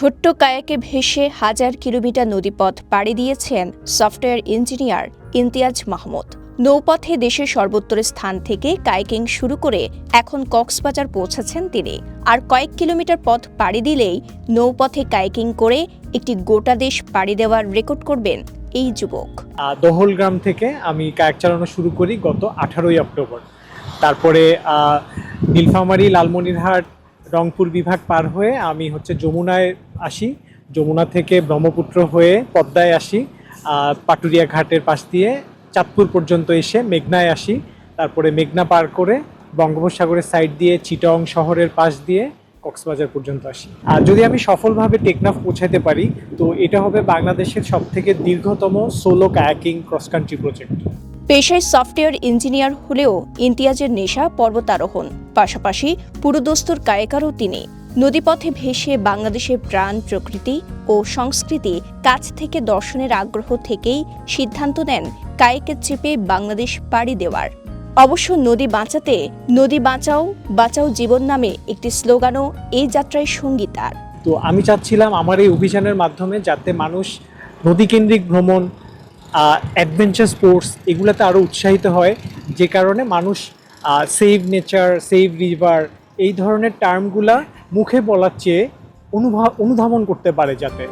ছোট্ট কায়াকে ভেসে হাজার কিলোমিটার নদীপথ পাড়ি দিয়েছেন সফটওয়্যার ইঞ্জিনিয়ার ইমতিয়াজ মাহমুদ। নৌপথে দেশের সর্বোত্তরের স্থান থেকে কায়াকিং শুরু করে এখন কক্সবাজার পৌঁছেছেন তিনি। আর কয়েক কিলোমিটার পথ পাড়ি দিলেই নৌপথে কায়াকিং করে একটি গোটা দেশ পাড়ি দেওয়ার রেকর্ড করবেন এই যুবক। দহলগ্রাম থেকে আমি কায়াক চালানো শুরু করি গত 18ই অক্টোবর। তারপরে নীলফামারী, লালমনিরহাট, রংপুর বিভাগ পার হয়ে আমি যমুনায় আসি। যমুনা থেকে ব্রহ্মপুত্র হয়ে পদ্মায় আসি, পাটুরিয়া ঘাটের পাশ দিয়ে চাঁদপুর পর্যন্ত এসে মেঘনায় আসি। তারপরে মেঘনা পার করে বঙ্গোপসাগরের সাইড দিয়ে চিটং শহরের পাশ দিয়ে কক্সবাজার পর্যন্ত আসি। আর যদি আমি সফলভাবে টেকনাফ পৌঁছাতে পারি তো এটা হবে বাংলাদেশের সবথেকে দীর্ঘতম solo kayaking cross country project. পেশায় সফটওয়্যার ইঞ্জিনিয়ার হলেও ইমতিয়াজের নেশা পর্বতারোহণ, পাশাপাশি পুরোদস্তুর কায়াকারও তিনি। নদীপথে ভেসে বাংলাদেশের প্রাণ, প্রকৃতি ও সংস্কৃতি কাছ থেকে দর্শনের আগ্রহ থেকেই সিদ্ধান্ত নেন কায়াকে চেপে বাংলাদেশ পাড়ি দেওয়ার। অবশ্য নদী বাঁচাতে নদী বাঁচাও, বাঁচাও জীবন নামে একটি স্লোগানও এই যাত্রায় সঙ্গী তার। তো আমি চাচ্ছিলাম আমার এই অভিযানের মাধ্যমে যাতে মানুষ নদীকেন্দ্রিক ভ্রমণ, অ্যাডভেঞ্চার স্পোর্টস এগুলোতে আরও উৎসাহিত হয়, যে কারণে মানুষ সেভ নেচার, সেভ রিভার এই ধরনের টার্মগুলা মুখে বলার চেয়ে অনুধাবন করতে পারে যাতে।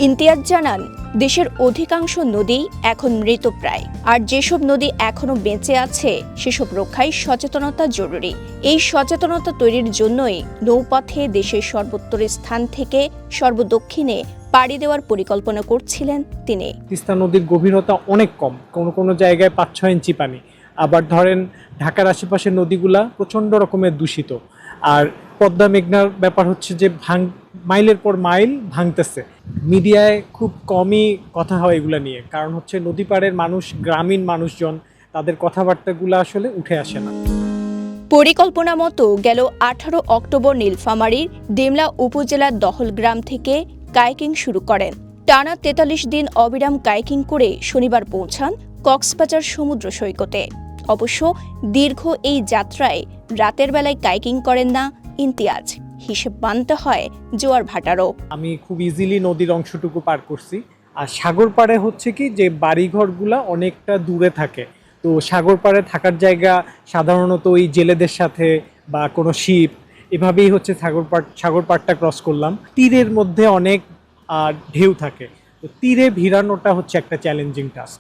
ইমতিয়াজ জানান, দেশের অধিকাংশ নদী এখন মৃতপ্রায়, আর যেসব নদী এখনো বেঁচে আছে সেসব রক্ষায় সচেতনতা জরুরি। এই সচেতনতা তৈরির জন্যই নৌপথে দেশের সর্বোত্তরের স্থান থেকে সর্বদক্ষিণে পাড়ি দেওয়ার পরিকল্পনা করছিলেন তিনি। তিস্তা নদীর গভীরতা অনেক কম, কোনো কোনো জায়গায় 5-6 ইঞ্চি পানি। আবার ধরেন ঢাকার আশেপাশের নদীগুলা প্রচণ্ড রকমের দূষিত। আর পদ্মা মেঘনার ব্যাপার যে মাইলের পর মাইল ভাঙতেছে। মিডিয়ায় খুব কমই কথা হয় এগুলা নিয়ে, কারণ নদী পাড়ের মানুষ, গ্রামীণ মানুষজন, তাদের কথাবার্তাগুলো আসলে উঠে আসে না। পরিকল্পনা মতো গেল 18 অক্টোবর নীলফামারীর ডিমলা উপজেলার দহলগ্রাম থেকে কায়াকিং শুরু করেন। টানা 43 দিন অবিরাম কায়াকিং করে শনিবার পৌঁছান কক্সবাজার সমুদ্র সৈকতে। অবশ্য দীর্ঘ এই যাত্রায় রাতের বেলায় কায়াকিং করেন না ইমতিয়াজ, হিসেব মানতে হয় জোয়ার ভাটারও। আমি খুব ইজিলি নদীর অংশটুকু পার করছি। আর সাগর পাড়ে যে বাড়িঘরগুলা অনেকটা দূরে থাকে, তো সাগর পাড়ে থাকার জায়গা সাধারণত ওই জেলেদের সাথে বা কোনো শিপ, এভাবেই সাগর পাড়টা ক্রস করলাম। তীরের মধ্যে অনেক ঢেউ থাকে, তো তীরে ভিড়ানোটা একটা চ্যালেঞ্জিং টাস্ক।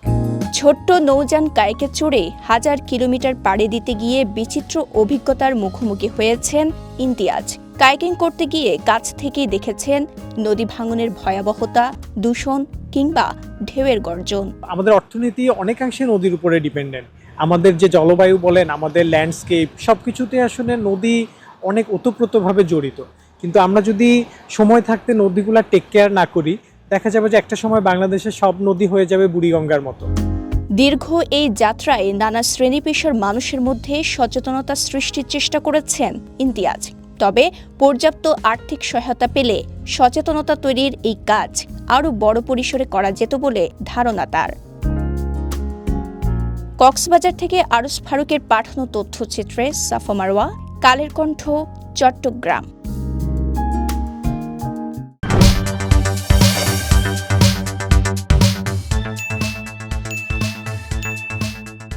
ছোট্ট নৌযান কায়াকে চড়ে হাজার কিলোমিটার পাড়ি দিতে গিয়ে বিচিত্র অভিজ্ঞতার মুখোমুখি হয়েছেন ইমতিয়াজ। কায়াকিং করতে গিয়ে কাছ থেকেই দেখেছেন নদী ভাঙনের ভয়াবহতা, দূষণ কিংবা ঢেউয়ের গর্জন। আমাদের অর্থনীতি অনেকাংশে নদীর উপরে ডিপেন্ডেন্ট। আমাদের যে জলবায়ু বলেন, আমাদের ল্যান্ডস্কেপ, সব কিছুতে আসলে নদী অনেক ওতপ্রোতভাবে জড়িত। কিন্তু আমরা যদি সময় থাকতে নদীগুলা টেক কেয়ার না করি, দেখা যাবে যে একটা সময় বাংলাদেশের সব নদী হয়ে যাবে বুড়িগঙ্গার মতো। দীর্ঘ এই যাত্রায় নানা শ্রেণী পেশার মানুষের মধ্যে সচেতনতা সৃষ্টির চেষ্টা করেছেন ইমতিয়াজ। তবে পর্যাপ্ত আর্থিক সহায়তা পেলে সচেতনতা তৈরির এই কাজ আরও বড় পরিসরে করা যেত বলে ধারণা তার। কক্সবাজার থেকে আরস ফারুকের পাঠানো তথ্যচিত্রে সাফা মারওয়া, কালের কণ্ঠ, চট্টগ্রাম।